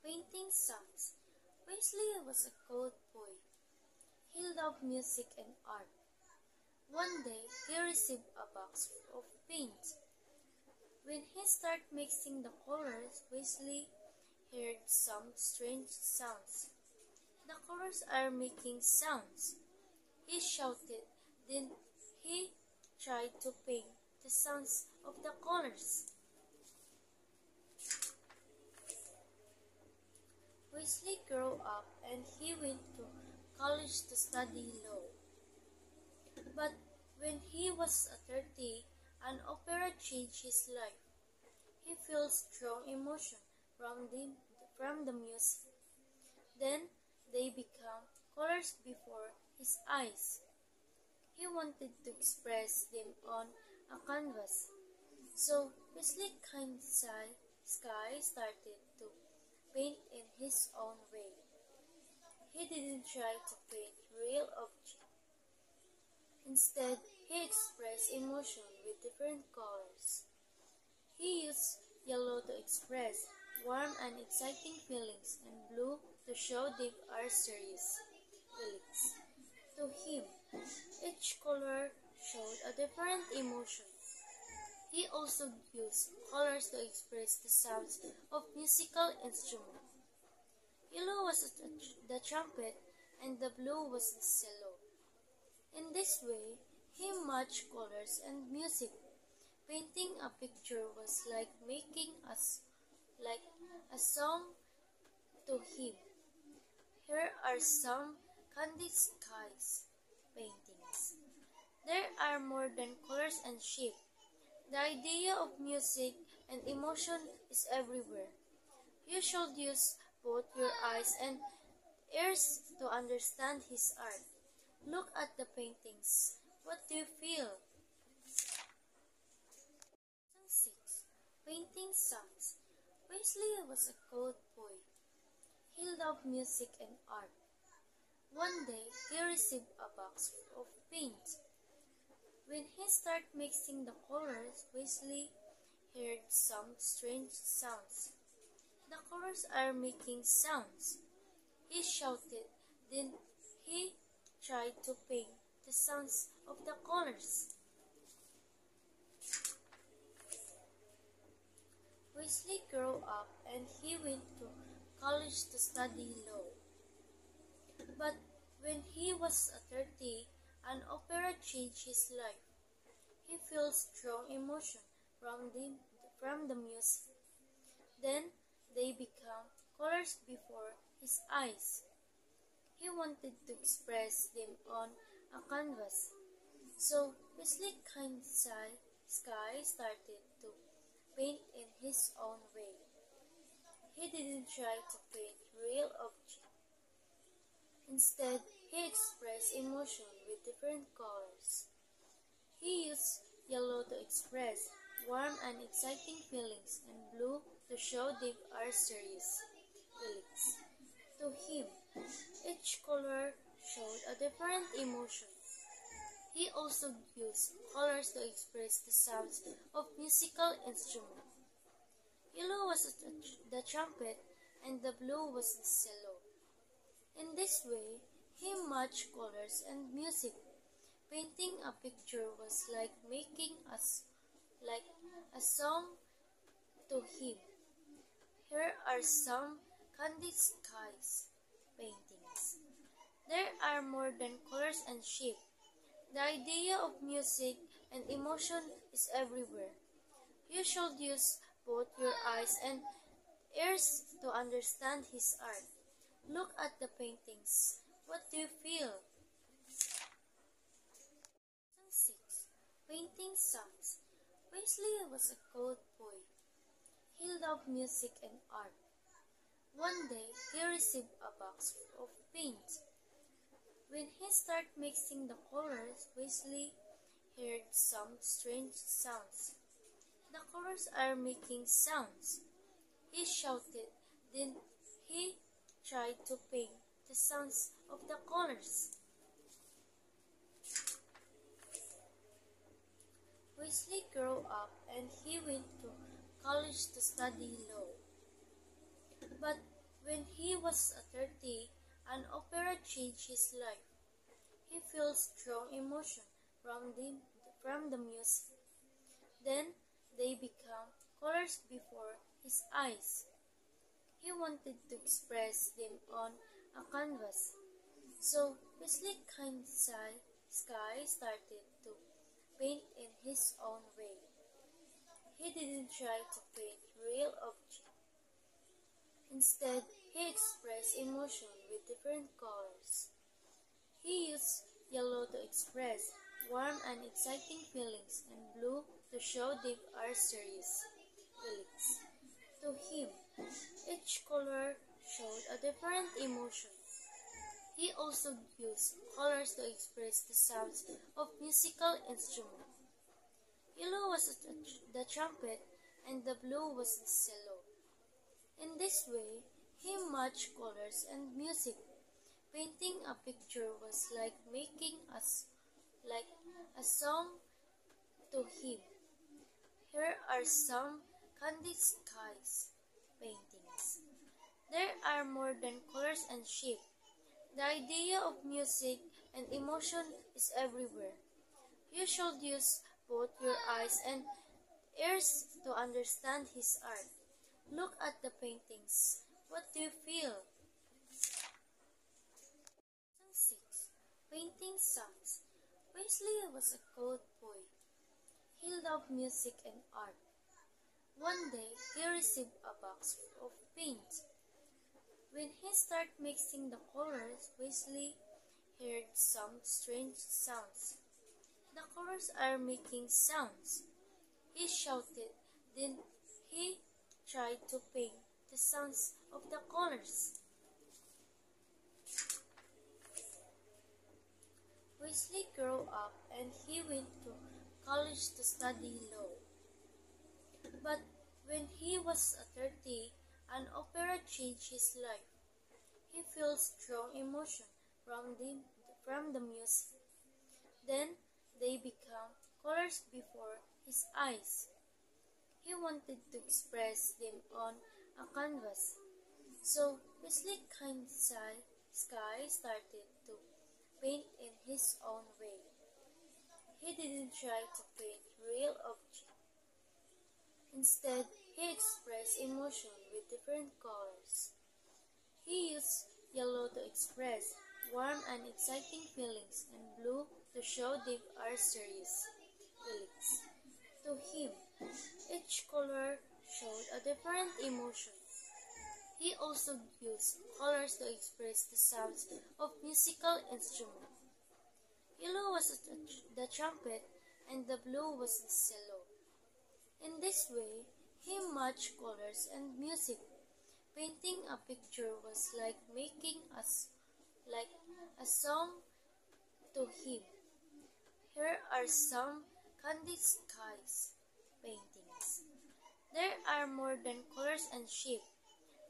Painting songs. Wesley was a cold boy. He loved music and art. One day, he received a box of paint. When he started mixing the colors, Wesley heard some strange sounds. The colors are making sounds, he shouted. Then he tried to paint the sounds of the colors. Wesley grew up and he went to college to study law. But when he was 30, an opera changed his life. He felt strong emotion from the music. Then they became colors before his eyes. He wanted to express them on a canvas. So Wesley Sky started to paint in his own way. He didn't try to paint real objects. Instead, he expressed emotion with different colors. He used yellow to express warm and exciting feelings and blue to show deep or serious feelings. To him, each color showed a different emotion. He also used colors to express the sounds of musical instruments. Yellow was the trumpet and the blue was the cello. In this way, he matched colors and music. Painting a picture was like making like a song to him. Here are some Candy Skies paintings. There are more than colors and shape. The idea of music and emotion is everywhere. You should use both your eyes and ears to understand his art. Look at the paintings. What do you feel? Lesson 6. Painting songs. Wesley was a cold boy. He loved music and art. One day, he received a box of paint. When he started mixing the colors, Wesley heard some strange sounds. The colors are making sounds, he shouted. Then he tried to paint the sounds of the colors. Wesley grew up and he went to college to study law. But when he was 30, an opera changed his life. He felt strong emotion from the music. Then they became colors before his eyes. He wanted to express them on a canvas. So Wesley Sky started to paint in his own way. He didn't try to paint real objects. Instead, he expressed emotion with different colors. He used yellow to express warm and exciting feelings and blue to show deep or serious feelings. To him, each color showed a different emotion. He also used colors to express the sounds of musical instruments. Yellow was the trumpet and the blue was the cello. In this way, he matched colors and music. Painting a picture was like making like a song to him. Here are some Candy Skies paintings. There are more than colors and shape. The idea of music and emotion is everywhere. You should use both your eyes and ears to understand his art. Look at the paintings. What do you feel? Lesson 6. Painting songs. Wesley was a cold boy. He loved music and art. One day, he received a box of paint. When he started mixing the colors, Wesley heard some strange sounds. The colors are making sounds, he shouted. Then he tried to paint the sounds of the colors. Wesley grew up and he went to college to study law. But was 30, an opera changed his life. He feels strong emotion from the music. Then they become colors before his eyes. He wanted to express them on a canvas. So Wesley Kind Sky started to paint in his own way. He didn't try to paint real objects. Instead, he expressed emotion with different colors. He used yellow to express warm and exciting feelings and blue to show deep or serious feelings. To him, each color showed a different emotion. He also used colors to express the sounds of musical instruments. Yellow was the trumpet and the blue was the cello. In this way, he matched colors and music. Painting a picture was like making like a song to him. Here are some Candy Skies paintings. There are more than colors and shape. The idea of music and emotion is everywhere. You should use both your eyes and ears to understand his art. Look at the paintings. What do you feel? 6. Painting Songs. Wesley was a cold boy. He loved music and art. One day, he received a box of paint. When he started mixing the colors, Wesley heard some strange sounds. The colors are making sounds. He shouted. Then he tried to paint the sounds of the colors. Wesley grew up and he went to college to study law. But when he was 30, an opera changed his life. He feels strong emotion from the music. Then they become colors before his eyes. He wanted to express them on a canvas. So Wesley Kind Sky started to paint in his own way. He didn't try to paint real objects. Instead, he expressed emotion with different colors. He used yellow to express warm and exciting feelings and blue to show deep or serious feelings. To him, each color showed a different emotion. He also used colors to express the sounds of musical instruments. Yellow was the trumpet and the blue was the cello. In this way, he matched colors and music. Painting a picture was like making like a song to him. Here are some Candy Skies paintings. There are more than colors and shape.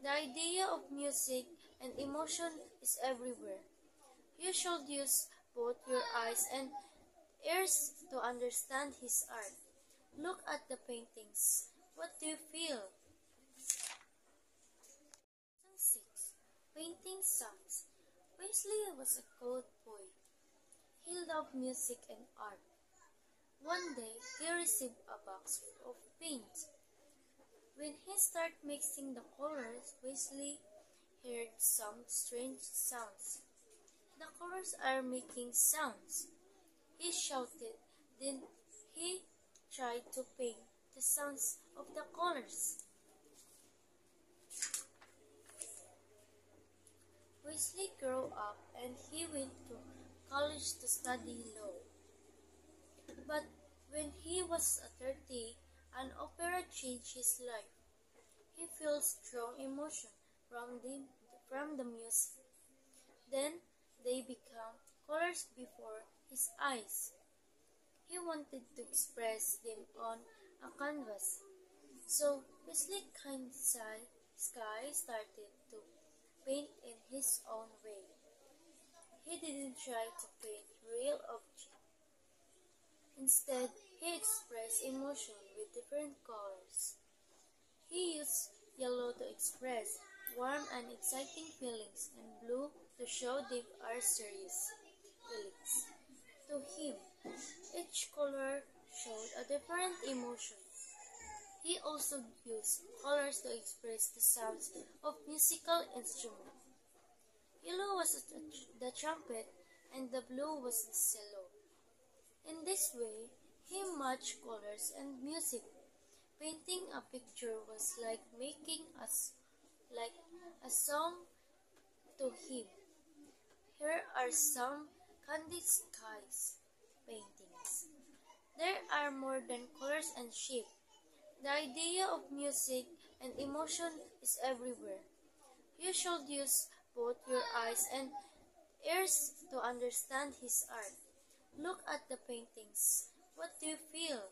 The idea of music and emotion is everywhere. You should use both your eyes and ears to understand his art. Look at the paintings. What do you feel? 6. Painting Songs. Wesley was a cold boy. He loved music and art. One day, he received a box of paint. When he started mixing the colors, Wesley heard some strange sounds. The colors are making sounds. He shouted. Then he tried to paint the sounds of the colors. Wesley grew up and he went to college to study law. But when he was 30, an opera changed his life. He feels strong emotion from the music. Then they become colors before his eyes. He wanted to express them on a canvas. So Wesley Kind Sky started to paint in his own way. He didn't try to paint real objects. Instead, he expressed emotion with different colors. He used yellow to express warm and exciting feelings, and blue to show deep or serious feelings. To him, each color showed a different emotion. He also used colors to express the sounds of musical instruments. Yellow was the trumpet and the blue was the cello. In this way, he matched colors and music. Painting a picture was like making like a song to him. Here are some Candy Skies paintings. There are more than colors and shape. The idea of music and emotion is everywhere. You should use both your eyes and ears to understand his art. Look at the paintings. What do you feel?